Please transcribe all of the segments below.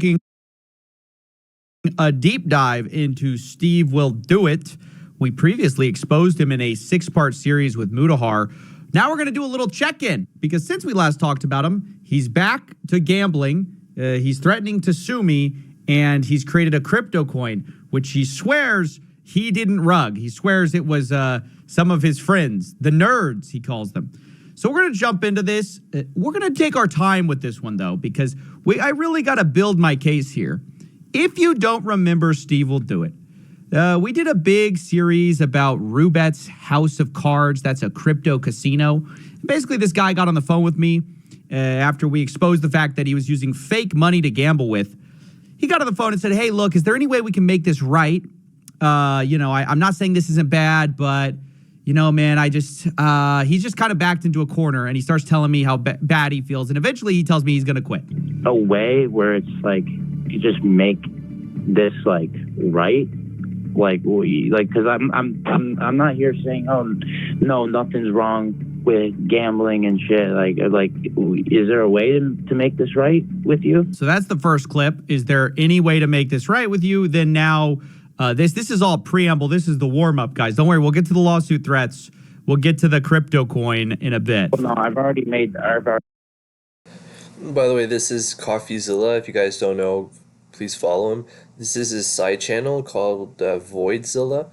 taking a deep dive into Stevewilldoit. We previously exposed him in a 6-part series with Mudahar. Now we're going to do a little check-in because since we last talked about him, he's back to gambling. He's threatening to sue me, and he's created a crypto coin, which he swears he didn't rug. He swears it was some of his friends, the nerds, he calls them. So we're going to jump into this. We're going to take our time with this one, though, because I really got to build my case here. If you don't remember Stevewilldoit, we did a big series about Rubet's House of Cards. That's a crypto casino. Basically, this guy got on the phone with me after we exposed the fact that he was using fake money to gamble with. He got on the phone and said, hey, look, is there any way we can make this right? I'm not saying this isn't bad, but, man, he's just kind of backed into a corner, and he starts telling me how bad he feels. And eventually he tells me he's going to quit. A way where it's like, you just make this like right, because I'm not here saying, oh no, nothing's wrong with gambling and shit. Like is there a way to make this right with you? So that's the first clip. Is there any way to make this right with you? Then now this is all preamble. This is the warm up, guys. Don't worry, we'll get to the lawsuit threats. We'll get to the crypto coin in a bit. Well, no, I've already. By the way, this is CoffeeZilla. If you guys don't know, please follow him. This is his side channel called voidzilla.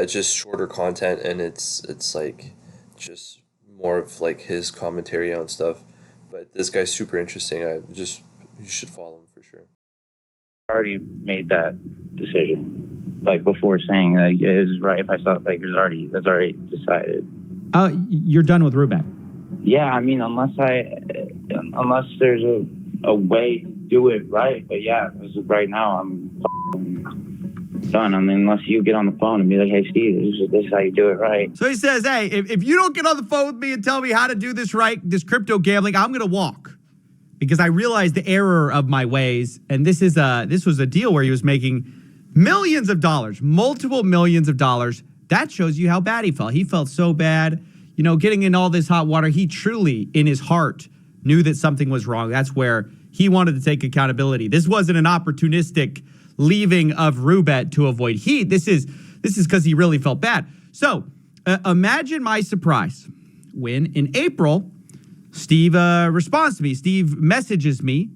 Just shorter content, and it's like just more of like his commentary on stuff. But this guy's super interesting. You should follow him for sure. I already made that decision, like before saying that it was right. If I thought like that's already decided. You're done with Rubet. Yeah, I mean, unless there's a way to do it right. But yeah, as of right now, I'm done. I mean, unless you get on the phone and be like, hey, Steve, this is how you do it right. So he says, hey, if you don't get on the phone with me and tell me how to do this right, this crypto gambling, I'm going to walk. Because I realized the error of my ways. And this was a deal where he was making millions of dollars, multiple millions of dollars. That shows you how bad he felt. He felt so bad. Getting in all this hot water, he truly, in his heart, knew that something was wrong. That's where he wanted to take accountability. This wasn't an opportunistic leaving of Rubet to avoid heat. This is because he really felt bad. So imagine my surprise when in April, Steve responds to me. Steve messages me,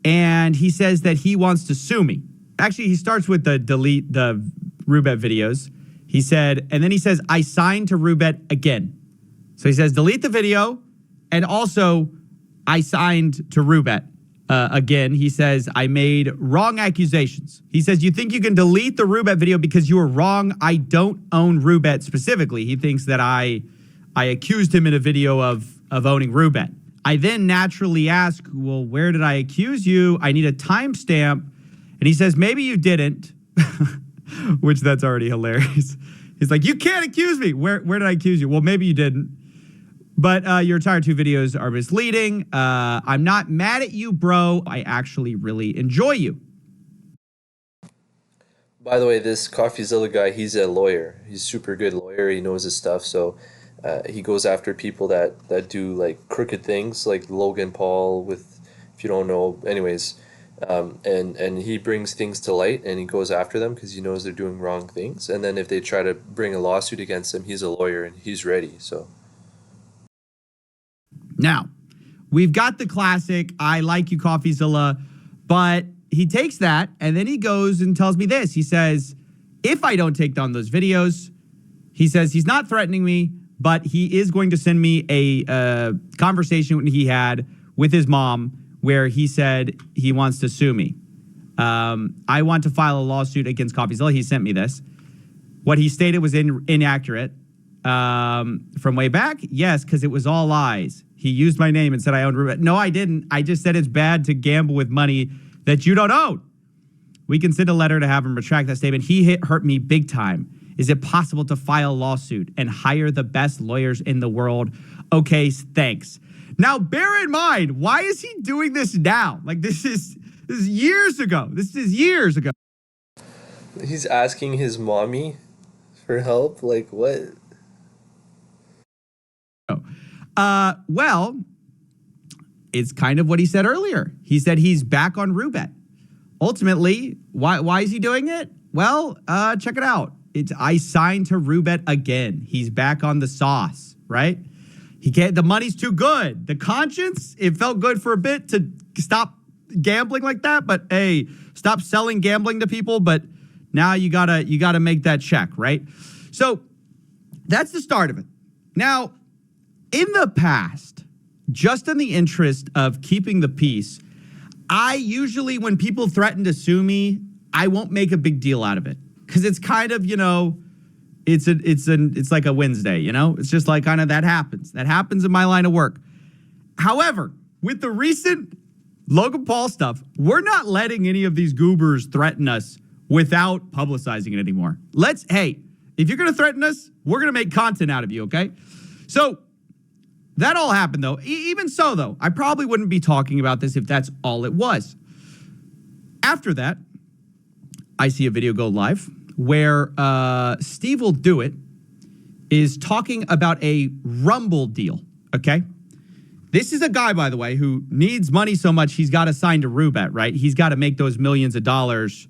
and he says that he wants to sue me. Actually, he starts with the delete the Rubet videos. He said, and then he says, I signed to Rubet again. So he says, delete the video, and also I signed to Rubet again. He says, I made wrong accusations. He says, you think you can delete the Rubet video because you were wrong? I don't own Rubet specifically. He thinks that I accused him in a video of owning Rubet. I then naturally ask, well, where did I accuse you? I need a timestamp. And he says, maybe you didn't, which that's already hilarious. He's like, you can't accuse me. Where did I accuse you? Well, maybe you didn't. But your entire 2 videos are misleading. I'm not mad at you, bro. I actually really enjoy you. By the way, this CoffeeZilla guy, he's a lawyer. He's a super good lawyer. He knows his stuff. So he goes after people that do like crooked things, like Logan Paul with, if you don't know, anyways. And he brings things to light, and he goes after them because he knows they're doing wrong things. And then if they try to bring a lawsuit against him, he's a lawyer and he's ready. So. Now, we've got the classic, I like you, CoffeeZilla, but he takes that and then he goes and tells me this. He says, if I don't take down those videos, he says he's not threatening me, but he is going to send me a conversation he had with his mom where he said he wants to sue me. I want to file a lawsuit against CoffeeZilla. He sent me this. What he stated was inaccurate. From way back? Yes, because it was all lies. He used my name and said I owned Rubet. No, I didn't. I just said it's bad to gamble with money that you don't own. We can send a letter to have him retract that statement. He hurt me big time. Is it possible to file a lawsuit and hire the best lawyers in the world? Okay, thanks. Now, bear in mind, why is he doing this now? Like, this is years ago. This is years ago. He's asking his mommy for help? Like, what? Well, it's kind of what he said earlier. He said he's back on Rubet. ultimately, why is he doing it? Well, check it out. I signed to Roobet again. He's back on the sauce, right? The money's too good. The conscience, it felt good for a bit to stop gambling like that, but hey, stop selling gambling to people, but now you gotta make that check, right? So that's the start of it. Now, in the past, just in the interest of keeping the peace, I usually, when people threaten to sue me, I won't make a big deal out of it. Because it's kind of, it's like a Wednesday, It's just like kind of that happens. That happens in my line of work. However, with the recent Logan Paul stuff, we're not letting any of these goobers threaten us without publicizing it anymore. Hey, if you're going to threaten us, we're going to make content out of you, okay? So that all happened, though. Even so, though, I probably wouldn't be talking about this if that's all it was. After that, I see a video go live where Stevewilldoit is talking about a Rumble deal, okay? This is a guy, by the way, who needs money so much he's got to sign to Roobet, right? He's got to make those millions of dollars,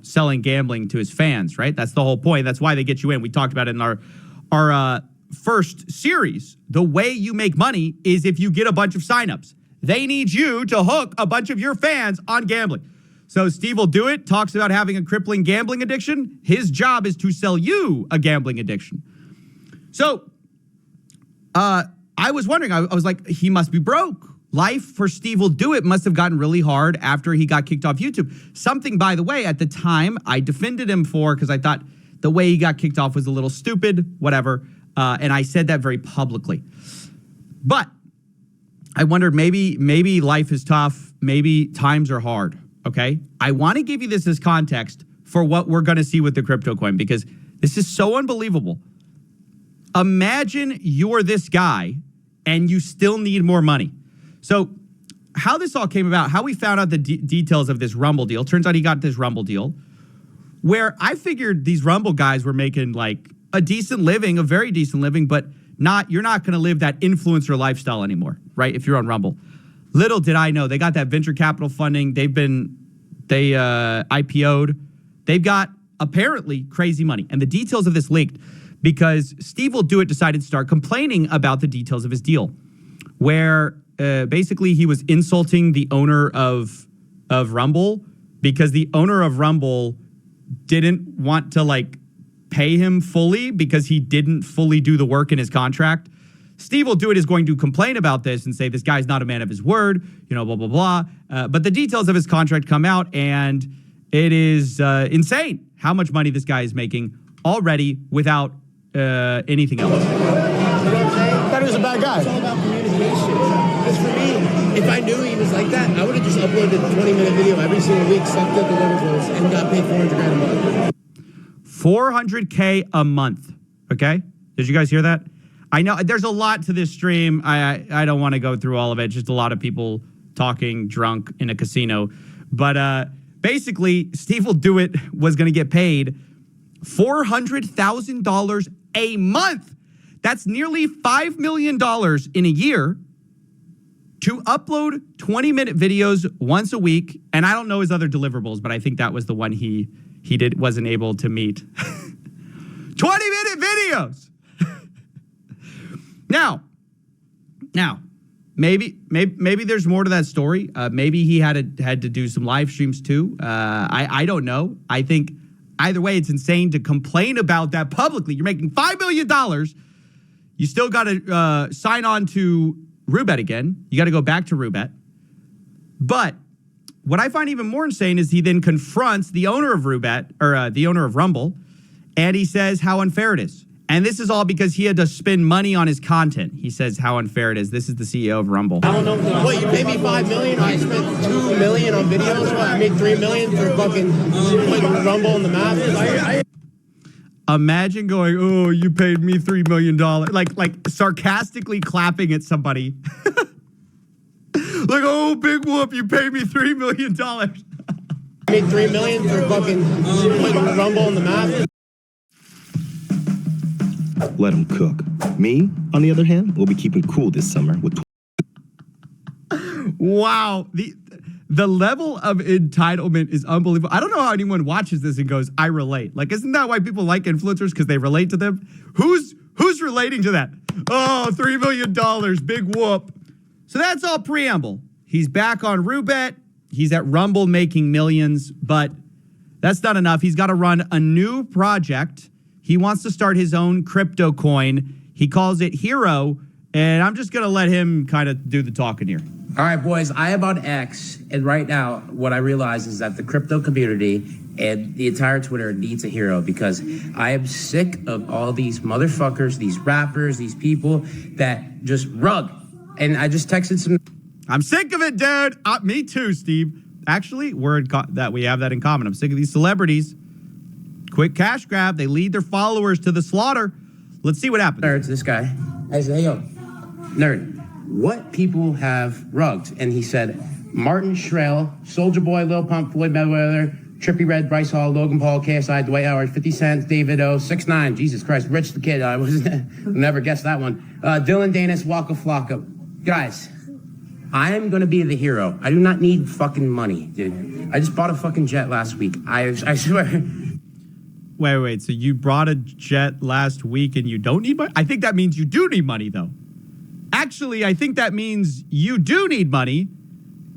selling gambling to his fans, right? That's the whole point. That's why they get you in. We talked about it in our first series. The way you make money is if you get a bunch of signups. They need you to hook a bunch of your fans on gambling. So Stevewilldoit talks about having a crippling gambling addiction. His job is to sell you a gambling addiction. So I was wondering, I was like, he must be broke. Life for Stevewilldoit must have gotten really hard after he got kicked off YouTube. Something, by the way, at the time I defended him for because I thought the way he got kicked off was a little stupid, whatever. And I said that very publicly. But I wondered maybe life is tough. Maybe times are hard. Okay. I want to give you this as context for what we're going to see with the crypto coin because this is so unbelievable. Imagine you're this guy and you still need more money. So how this all came about, how we found out the details of this Rumble deal. Turns out he got this Rumble deal where I figured these Rumble guys were making like a decent living, a very decent living, but you're not going to live that influencer lifestyle anymore, right? If you're on Rumble. Little did I know, they got that venture capital funding. They IPO'd. They've got apparently crazy money. And the details of this leaked because Stevewilldoit decided to start complaining about the details of his deal, where basically he was insulting the owner of Rumble because the owner of Rumble didn't want to pay him fully because he didn't fully do the work in his contract. Stevewilldoit is going to complain about this and say this guy's not a man of his word, blah, blah, blah. But the details of his contract come out, and it is insane how much money this guy is making already without anything else. I thought he was a bad guy. It's all about communication. Because for me, if I knew he was like that, I would have just uploaded a 20-minute video every single week, sucked up the Liverpools, and got paid $400,000 a month. $400K a month. Okay? Did you guys hear that? I know there's a lot to this stream. I don't want to go through all of it. Just a lot of people talking drunk in a casino. But basically, Stevewilldoit was going to get paid $400,000 a month. That's nearly $5 million in a year to upload 20-minute videos once a week. And I don't know his other deliverables, but I think that was the one he wasn't able to meet. 20-minute videos. Now, maybe there's more to that story. Maybe he had to do some live streams too. I don't know. I think either way, it's insane to complain about that publicly. You're making $5 million. You still got to sign on to Roobet again. You got to go back to Roobet. But what I find even more insane is he then confronts the owner of Roobet, or the owner of Rumble, and he says how unfair it is. And this is all because he had to spend money on his content. He says how unfair it is. This is the CEO of Rumble. I don't know. What, you pay me $5 million? I spent $2 million on videos. What, I made $3 million for fucking putting Rumble on the map. Imagine going, oh, you paid me $3 million. Like sarcastically clapping at somebody. Like, oh, big whoop, you paid me $3 million. I made $3 million for fucking putting Rumble on the map. Let them cook. Me, on the other hand, will be keeping cool this summer with. Wow. the level of entitlement is unbelievable. I don't know how anyone watches this and goes, I relate. Like, isn't that why people like influencers? Because they relate to them? Who's relating to that? Oh, $3 million, big whoop. So that's all preamble. He's back on Roobet. He's at Rumble making millions, but that's not enough. He's got to run a new project. He wants to start his own crypto coin. He calls it Hero, and I'm just going to let him kind of do the talking here. All right, boys, I am on X, and right now what I realize is that the crypto community and the entire Twitter needs a hero because I am sick of all these motherfuckers, these rappers, these people that just rug. And I just texted some... I'm sick of it, dude. Me too, Steve. Actually, that we have that in common. I'm sick of these celebrities. Quick cash grab. They lead their followers to the slaughter. Let's see what happens. Nerds, this guy. I said, hey, yo, nerd, what people have rugged? And he said, Martin Shrell, Soldier Boy, Lil Pump, Floyd Mayweather, Trippie Redd, Bryce Hall, Logan Paul, KSI, Dwight Howard, 50 Cent, David O, 6ix9ine, Jesus Christ, Rich the Kid. I was never guessed that one. Dylan Danis, Waka Flocka. Guys, I am going to be the hero. I do not need fucking money, dude. I just bought a fucking jet last week. I swear. Wait. So you brought a jet last week and you don't need money? I think that means you do need money, though. Actually, I think that means you do need money.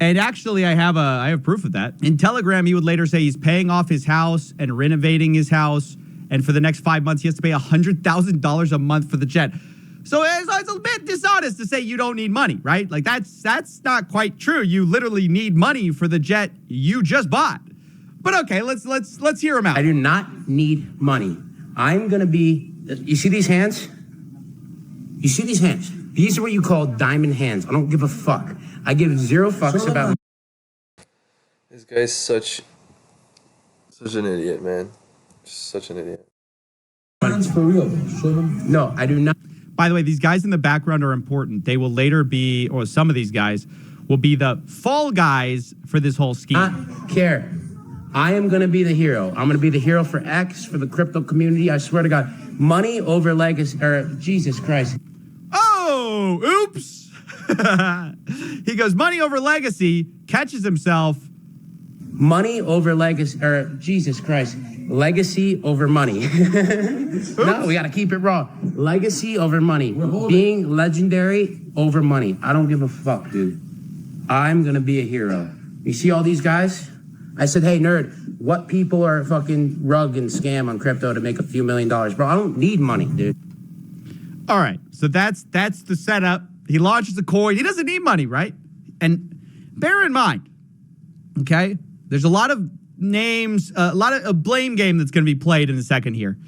And actually, I have proof of that. In Telegram, he would later say he's paying off his house and renovating his house. And for the next 5 months, he has to pay $100,000 a month for the jet. So it's a bit dishonest to say you don't need money, right? Like that's not quite true. You literally need money for the jet you just bought. But okay, let's hear him out. I do not need money. I'm gonna be. You see these hands? You see these hands? These are what you call diamond hands. I don't give a fuck. I give zero fucks about. This guy's such an idiot, man. Just such an idiot. Hands for real. Show them. No, I do not. By the way, these guys in the background are important. They will later be, or some of these guys will be the fall guys for this whole scheme. I care. I am going to be the hero. I'm going to be the hero for X, for the crypto community. I swear to God. Money over legacy, or Jesus Christ. Oh, oops. He goes, money over legacy, catches himself. Money over legacy, or Jesus Christ. Legacy over money. No, we got to keep it raw. Legacy over money. Being legendary over money. I don't give a fuck, dude. I'm going to be a hero. You see all these guys? I said, hey, nerd, what people are fucking rug and scam on crypto to make a few $1 million? Bro, I don't need money, dude. All right, so that's the setup. He launches a coin. He doesn't need money, right? And bear in mind, okay, there's a lot of names, a lot of a blame game that's going to be played in a second here.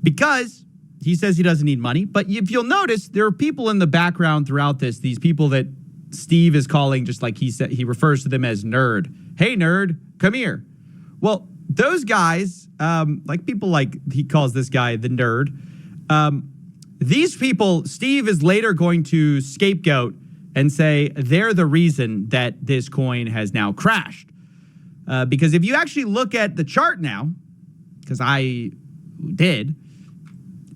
Because he says he doesn't need money. But if you'll notice, there are people in the background throughout this, these people that Steve is calling, just like he said, he refers to them as nerd. Hey, nerd, come here. Well, those guys, like people like, he calls this guy the nerd. These people, Steve is later going to scapegoat and say they're the reason that this coin has now crashed. Because if you actually look at the chart now, because I did,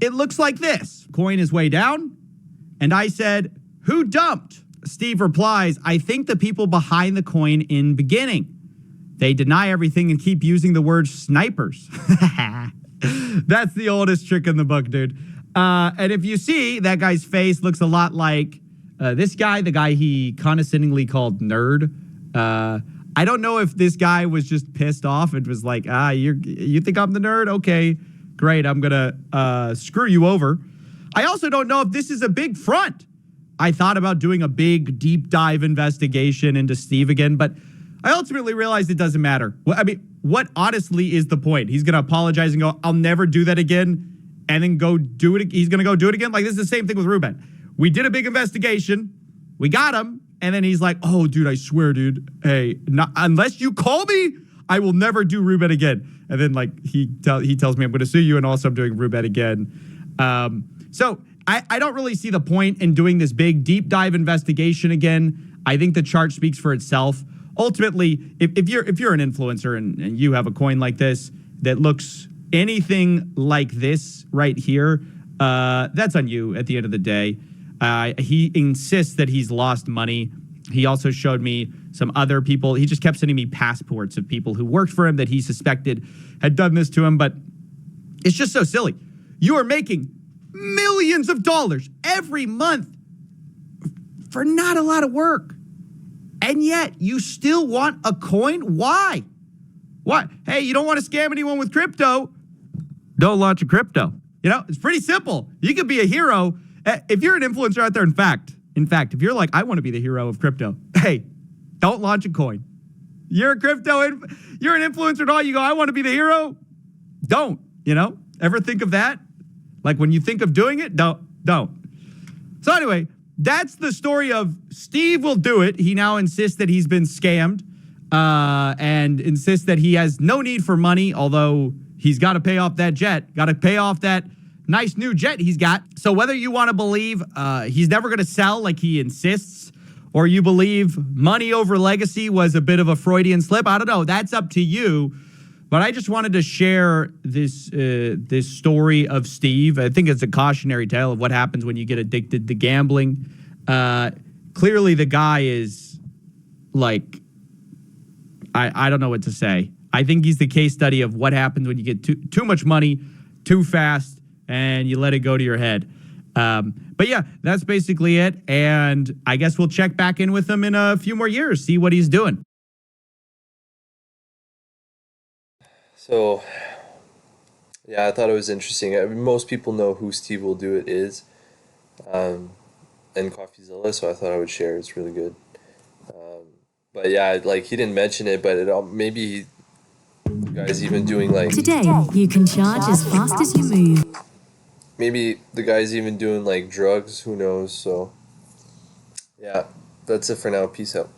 it looks like this. Coin is way down. And I said, who dumped? Steve replies, I think the people behind the coin in beginning. They deny everything and keep using the word snipers. That's the oldest trick in the book, dude. And if you see, that guy's face looks a lot like this guy, the guy he condescendingly called nerd. I don't know if this guy was just pissed off and was like, you think I'm the nerd? Okay, great. I'm going to screw you over. I also don't know if this is a big front. I thought about doing a big deep dive investigation into Steve again, but I ultimately realized it doesn't matter. I mean, what honestly is the point? He's going to apologize and go, I'll never do that again, and then go do it. He's going to go do it again. Like, this is the same thing with Ruben. We did a big investigation. We got him. And then he's like, oh, dude, I swear, dude. Hey, unless you call me, I will never do Ruben again. And then, like, he tells me I'm going to sue you, and also I'm doing Ruben again. So I don't really see the point in doing this big deep dive investigation again. I think the chart speaks for itself. Ultimately, if you're an influencer and you have a coin like this that looks anything like this right here, that's on you at the end of the day. He insists that he's lost money. He also showed me some other people. He just kept sending me passports of people who worked for him that he suspected had done this to him. But it's just so silly. You are making millions of dollars every month for not a lot of work. And yet you still want a coin? Why? Why? Hey, you don't want to scam anyone with crypto? Don't launch a crypto. You know, it's pretty simple. You could be a hero. If you're an influencer out there, in fact, if you're like, I want to be the hero of crypto, hey, don't launch a coin. You're a you're an influencer and all, you go, I want to be the hero. Don't, ever think of that? Like when you think of doing it, don't. So anyway, that's the story of Stevewilldoit. He now insists that he's been scammed and insists that he has no need for money, although he's got to pay off that jet, got to pay off that nice new jet he's got. So whether you want to believe he's never going to sell like he insists, or you believe money over legacy was a bit of a Freudian slip, I don't know. That's up to you. But I just wanted to share this story of Steve. I think it's a cautionary tale of what happens when you get addicted to gambling. Clearly, the guy is like, I don't know what to say. I think he's the case study of what happens when you get too much money too fast and you let it go to your head. But yeah, that's basically it. And I guess we'll check back in with him in a few more years, see what he's doing. So, yeah, I thought it was interesting. I mean, most people know who Stevewilldoit is, and CoffeeZilla, so I thought I would share. It's really good. But yeah, like he didn't mention it, but maybe the guy's even doing like... Today, you can charge as fast as you move. Maybe the guy's even doing like drugs, who knows, so... Yeah, that's it for now. Peace out.